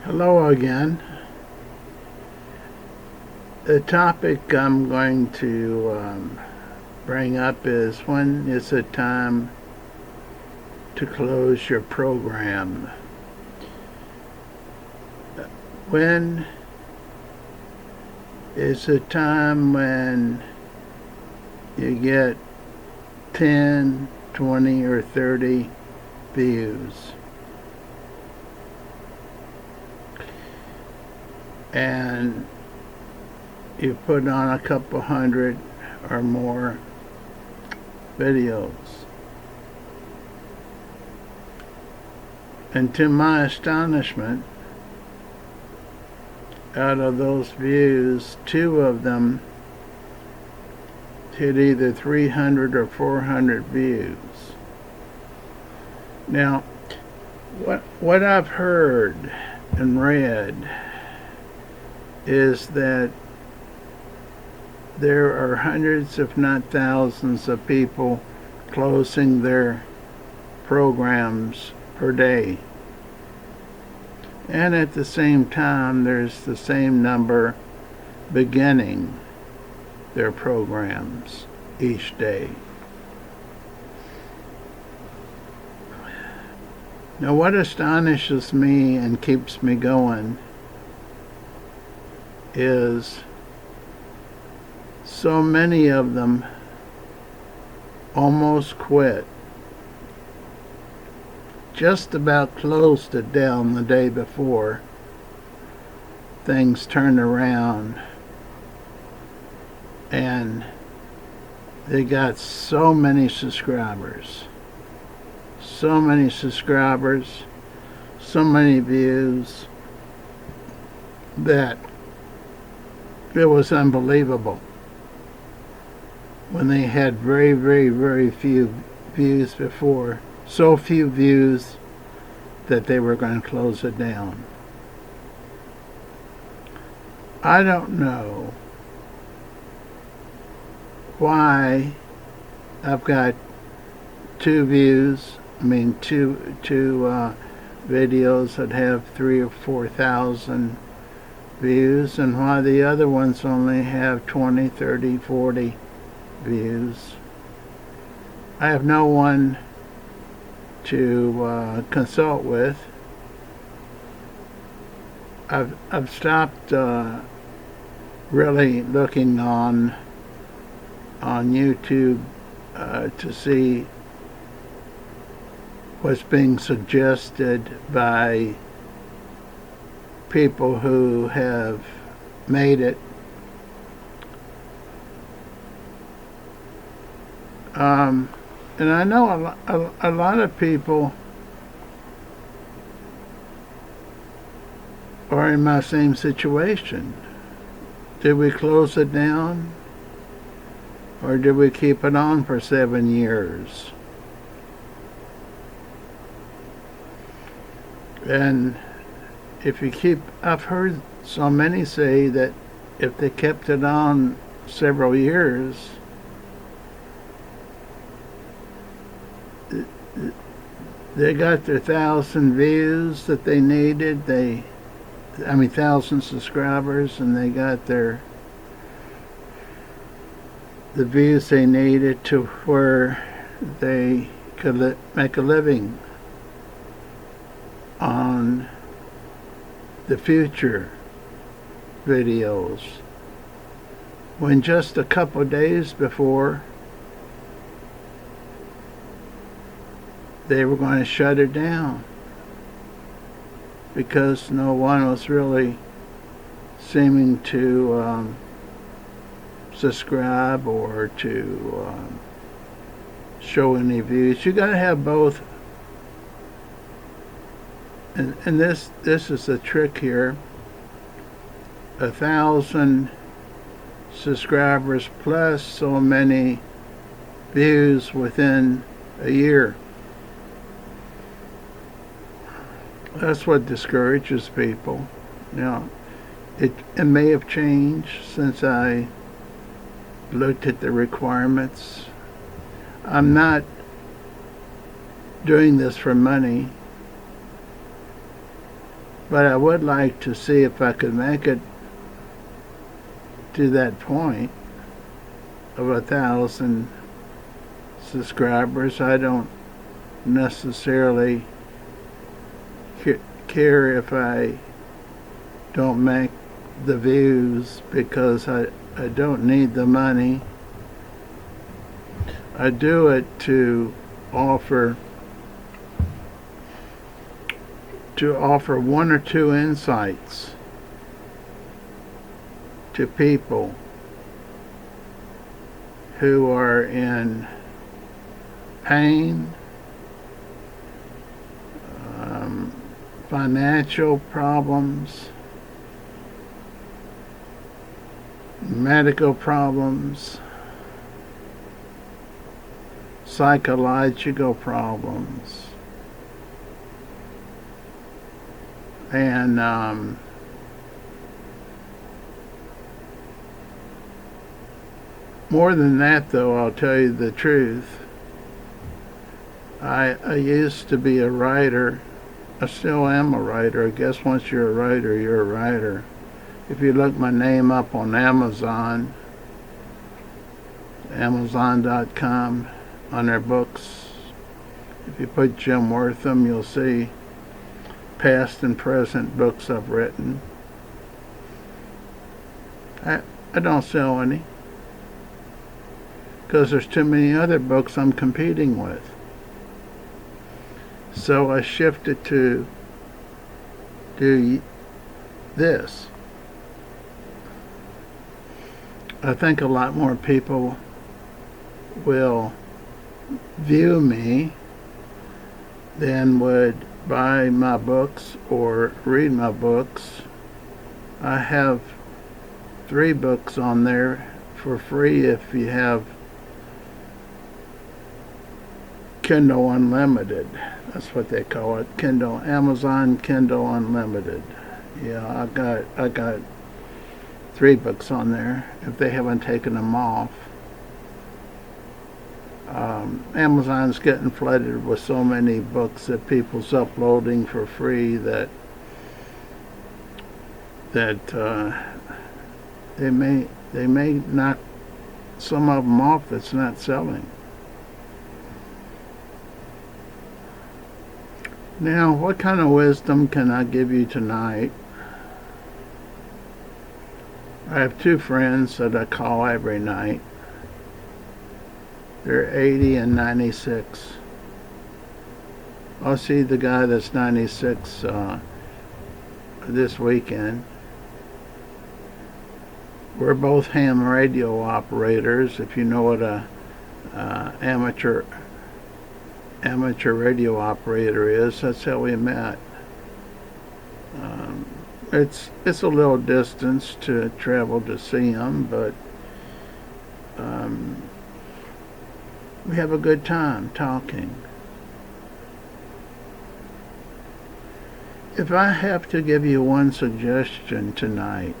Hello again. The topic I'm going to bring up is when is it time to close your program? When is it time when you get 10, 20, or 30 views? And you put on a couple hundred or more videos. And to my astonishment, out of those views, 2 of them hit either 300 or 400 views. Now, what I've heard and read is that there are hundreds, if not thousands, of people closing their programs per day. And at the same time, there's the same number beginning their programs each day. Now, what astonishes me and keeps me going is so many of them almost quit. Just about closed it down the day before things turned around, and they got so many subscribers, so many views, that it was unbelievable. When they had very, very, very few views before, so few views that they were going to close it down. I don't know why I've got two videos that have 3,000 or 4,000 views, and why the other ones only have 20, 30, 40 views. I have no one to consult with. I've stopped really looking on YouTube to see what's being suggested by people who have made it. And I know a lot of people are in my same situation. Did we close it down, or did we keep it on for 7 years? And I've heard so many say that if they kept it on several years, they got their 1,000 views that they needed. 1,000 subscribers, and they got the views they needed to where they could make a living on the future videos. When just a couple days before, they were going to shut it down because no one was really seeming to subscribe or to show any views. You got to have both, and this is the trick here. 1,000 subscribers plus so many views within a year. That's what discourages people. Now, it may have changed since I looked at the requirements. I'm not doing this for money. But I would like to see if I could make it to that point of 1,000 subscribers. I don't necessarily care if I don't make the views, because I don't need the money. I do it to offer one or two insights to people who are in pain, financial problems, medical problems, psychological problems, and more than that, though, I'll tell you the truth. I used to be a writer. I still am a writer. I guess once you're a writer, you're a writer. If you look my name up on Amazon, Amazon.com, on their books, if you put Jim Wortham, you'll see past and present books I've written. I don't sell any, because there's too many other books I'm competing with. So I shifted to do this. I think a lot more people will view me than would buy my books or read my books. I have 3 books on there for free if you have Kindle Unlimited. That's what they call it. Kindle, Amazon Kindle Unlimited. Yeah, I got 3 books on there if they haven't taken them off. Amazon's getting flooded with so many books that people's uploading for free that they may knock some of them off that's not selling. Now, what kind of wisdom can I give you tonight? I have 2 friends that I call every night. They're 80 and 96. I'll see the guy that's 96 this weekend. We're both ham radio operators. If you know what a amateur radio operator is, that's how we met. It's a little distance to travel to see him, but we have a good time talking. If I have to give you one suggestion tonight,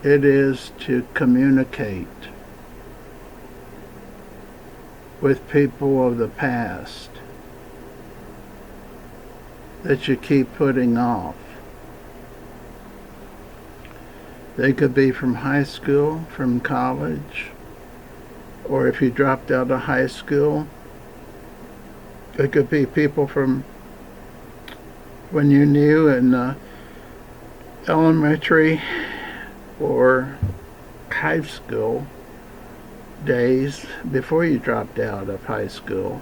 it is to communicate with people of the past that you keep putting off. They could be from high school, from college, or if you dropped out of high school, it could be people from when you knew in elementary or high school days before you dropped out of high school.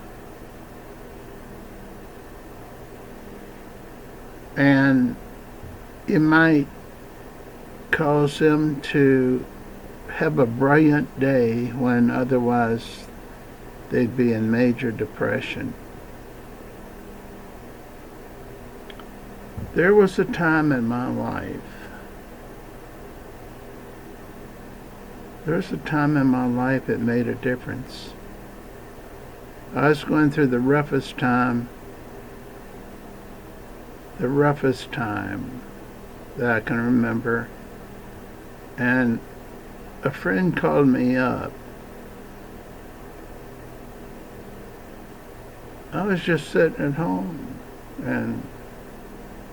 And you might cause them to have a brilliant day when otherwise they'd be in major depression. There was a time in my life, it made a difference. I was going through the roughest time that I can remember, and a friend called me up I was just sitting at home and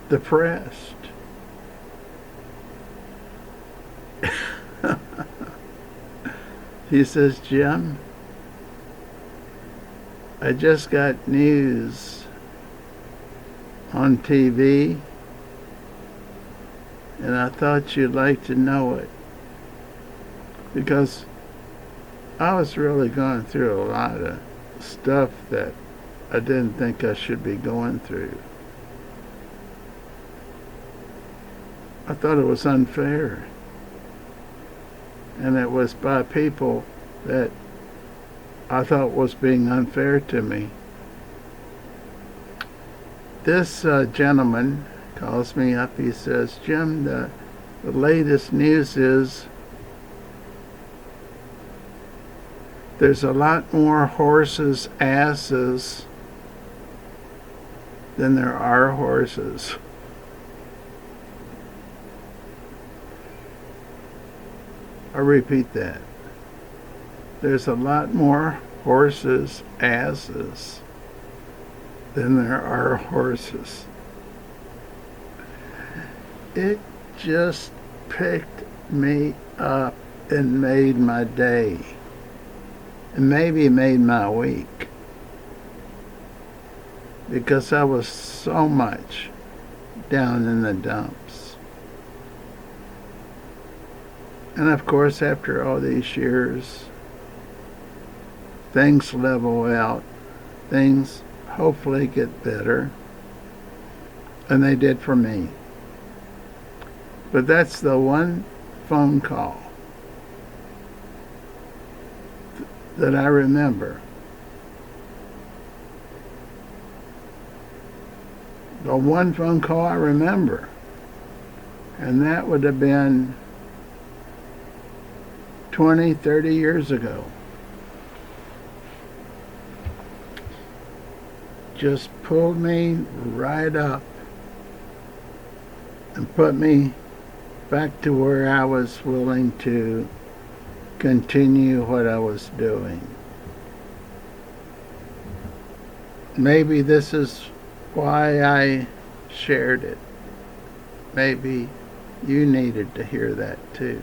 depressed. He says, Jim, I just got news on TV and I thought you'd like to know it, because I was really going through a lot of stuff that I didn't think I should be going through. I thought it was unfair. And it was by people that I thought was being unfair to me. This gentleman calls me up. He says, Jim, the latest news is there's a lot more horses' asses than there are horses. I'll repeat that. There's a lot more horses' asses than there are horses. It just picked me up and made my day. And maybe made my week. Because I was so much down in the dumps. And of course, after all these years, things level out. Things hopefully get better. And they did for me. But that's the one phone call that I remember. The one phone call I remember. And that would have been 20, 30 years ago. Just pulled me right up and put me back to where I was willing to continue what I was doing. Maybe this is why I shared it. Maybe you needed to hear that too.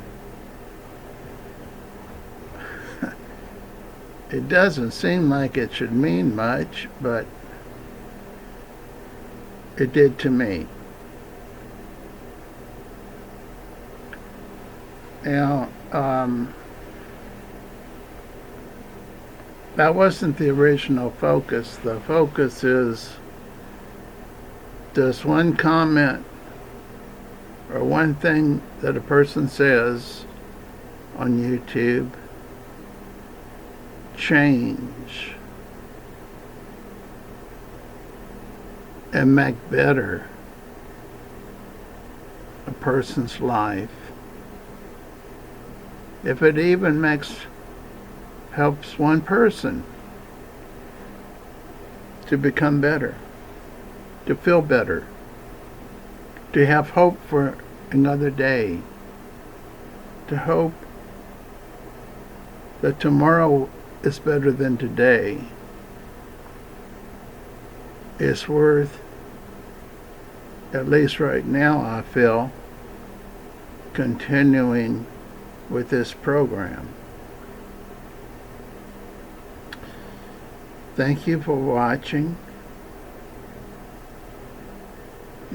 It doesn't seem like it should mean much, but it did to me. Now, that wasn't the original focus. The focus is, does one comment or one thing that a person says on YouTube change and make better a person's life? If it even helps one person to become better, to feel better, to have hope for another day, to hope that tomorrow is better than today, is worth, at least right now I feel, continuing with this program. Thank you for watching.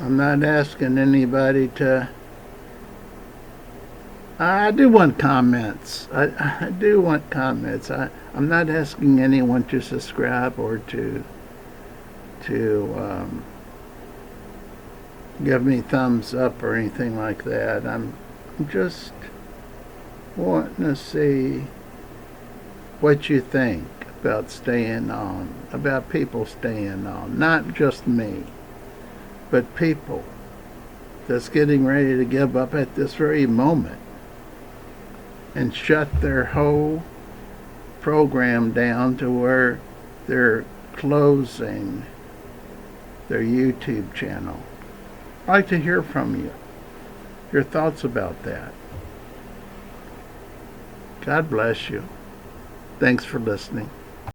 I'm not asking anybody to... I do want comments. I do want comments. I'm not asking anyone to subscribe or to give me thumbs up or anything like that. I'm just wanting to see what you think about staying on, about people staying on. Not just me, but people that's getting ready to give up at this very moment and shut their whole program down to where they're closing their YouTube channel. I'd like to hear from you, your thoughts about that. God bless you. Thanks for listening.